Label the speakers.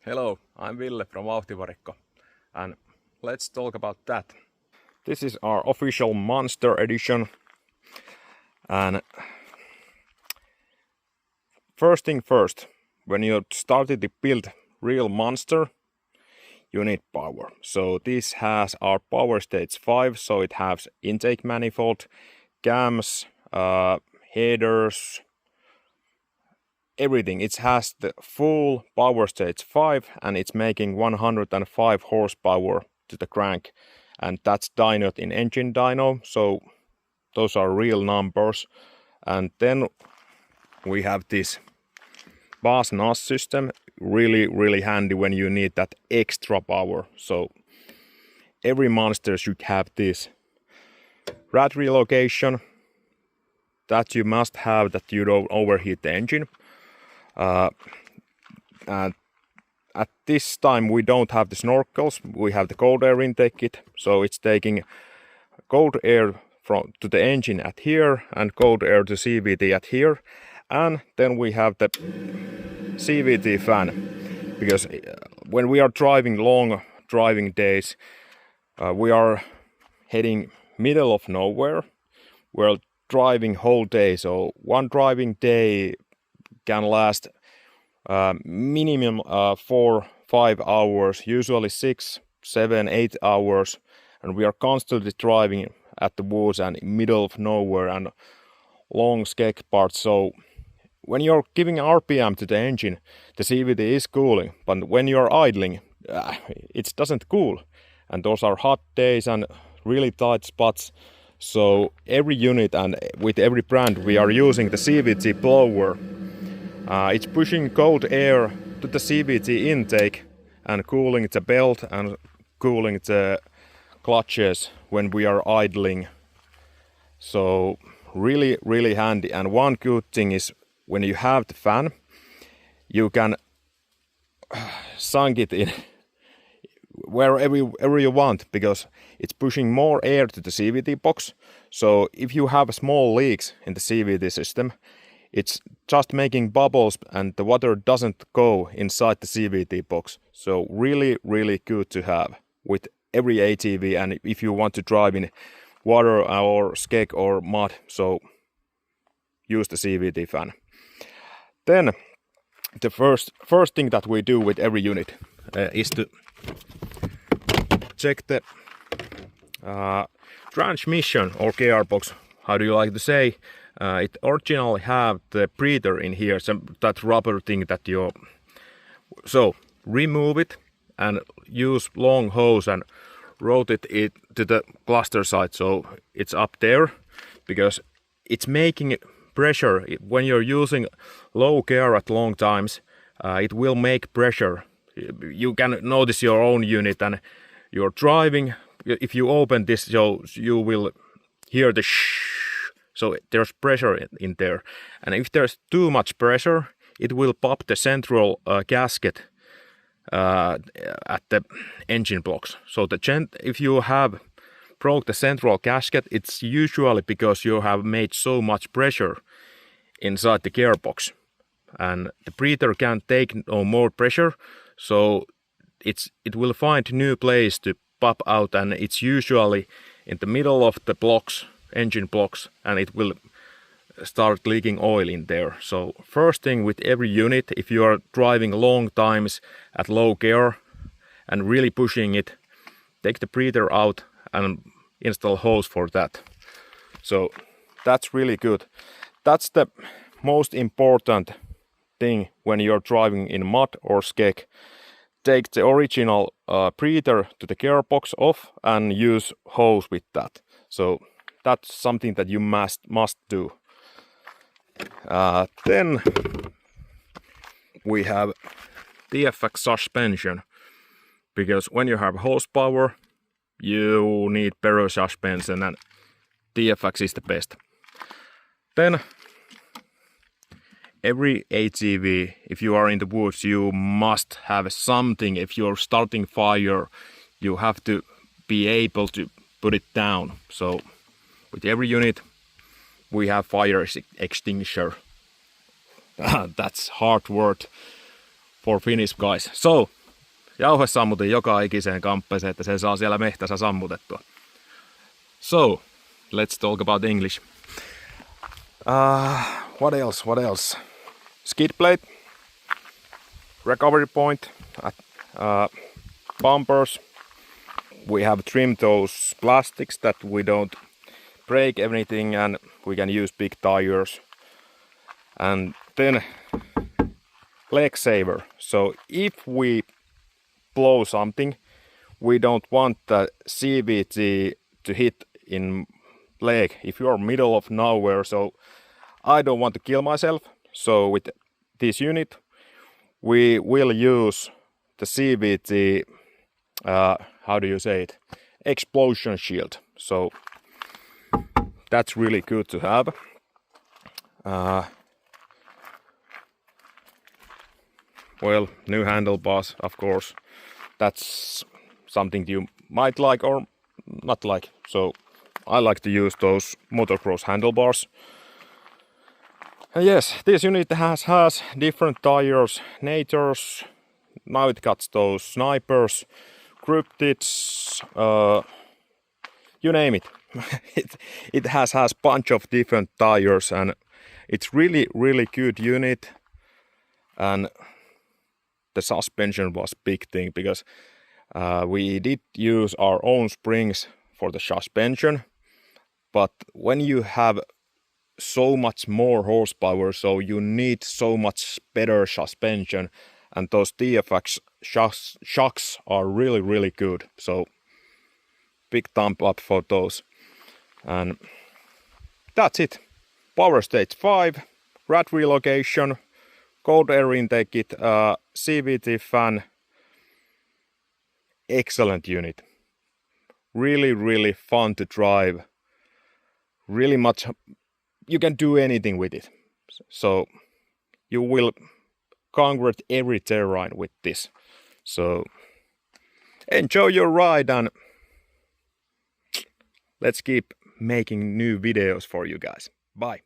Speaker 1: Hello, I'm Ville from Vauhti Varikko, and let's talk about that. This is our official Mönster edition, and first thing first, when you started to build real Mönster, you need power. So this has our power stage 5, so it has intake manifold, cams, headers, everything. It has the full power stage 5 and it's making 105 horsepower to the crank, and that's dynoed in engine dyno, so those are real numbers. And then we have this NOS system, really handy when you need that extra power. So every Mönster should have this rad relocation that you must have, that you don't overheat the engine. And at this time we don't have the snorkels, we have the cold air intake kit, so it's taking cold air to the engine at here and cold air to CVT at here. And then we have the CVT fan, because when we are driving long driving days, we are heading middle of nowhere, we're driving whole day, so one driving day can last minimum 4-5 hours, usually 6, 7, 8 hours, and we are constantly driving at the woods and middle of nowhere and long skeg parts. So when you're giving RPM to the engine, the CVT is cooling, but when you're idling, it doesn't cool, and those are hot days and really tight spots. So every unit and with every brand we are using the CVT blower. It's pushing cold air to the CVT intake and cooling the belt and cooling the clutches when we are idling. So really handy. And one good thing is, when you have the fan, you can sink it in wherever you want, because it's pushing more air to the CVT box. So if you have small leaks in the CVT system, it's just making bubbles and the water doesn't go inside the CVT box. So really good to have with every ATV, and if you want to drive in water or skeg or mud, so use the CVT fan. Then the first thing that we do with every unit is to check the transmission or gearbox, how do you like to say. It originally have the breather in here, that rubber thing that you... So remove it and use long hose and rotate it to the cluster side, so it's up there, because it's making pressure. When you're using low gear at long times, it will make pressure. You can notice your own unit, and you're driving, if you open this, so you will hear the shh. So there's pressure in there, and if there's too much pressure, it will pop the central gasket at the engine blocks. So if you have broke the central gasket, it's usually because you have made so much pressure inside the gearbox, and the breather can't take no more pressure, so it will find new place to pop out, and it's usually in the middle of the blocks, engine blocks, and it will start leaking oil in there. So first thing with every unit, if you are driving long times at low gear and really pushing it, take the breather out and install hose for that. So that's really good. That's the most important thing when you're driving in mud or skeg. Take the original breather to the gearbox off and use hose with that. So that's something that you must do. Then we have TFX suspension, because when you have horsepower, you need better suspension, and TFX is the best. Then every ATV, if you are in the woods, you must have something. If you're starting fire, you have to be able to put it down. So with every unit we have fire extinguisher. That's hard word. for Finnish guys. So, jauhe sammutin joka ikiseen kamppeeseen, että se saa siellä mehtässä sammutettua. So, let's talk about English. What else? Skid plate, recovery point, bumpers. We have trimmed those plastics that we don't break anything, and we can use big tires. And then leg saver. So if we blow something, we don't want the CVT to hit in leg if you're middle of nowhere. So I don't want to kill myself. So with this unit, we will use the CVT, how do you say it? Explosion shield. So that's really good to have. Well, new handlebars, of course. That's something you might like or not like. So I like to use those motocross handlebars. And yes, this unit has different tires, natures. Now it got those snipers, cryptids, you name it. it has bunch of different tires, and it's really good unit. And the suspension was big thing, because we did use our own springs for the suspension, but when you have so much more horsepower, so you need so much better suspension, and those TFX shocks are really good. So big thumb up for those. And that's it. Power stage 5, rad relocation, cold air intake kit, CVT fan. Excellent unit. Really fun to drive. Really much, you can do anything with it. So you will conquer every terrain with this. So enjoy your ride, and let's keep making new videos for you guys. Bye.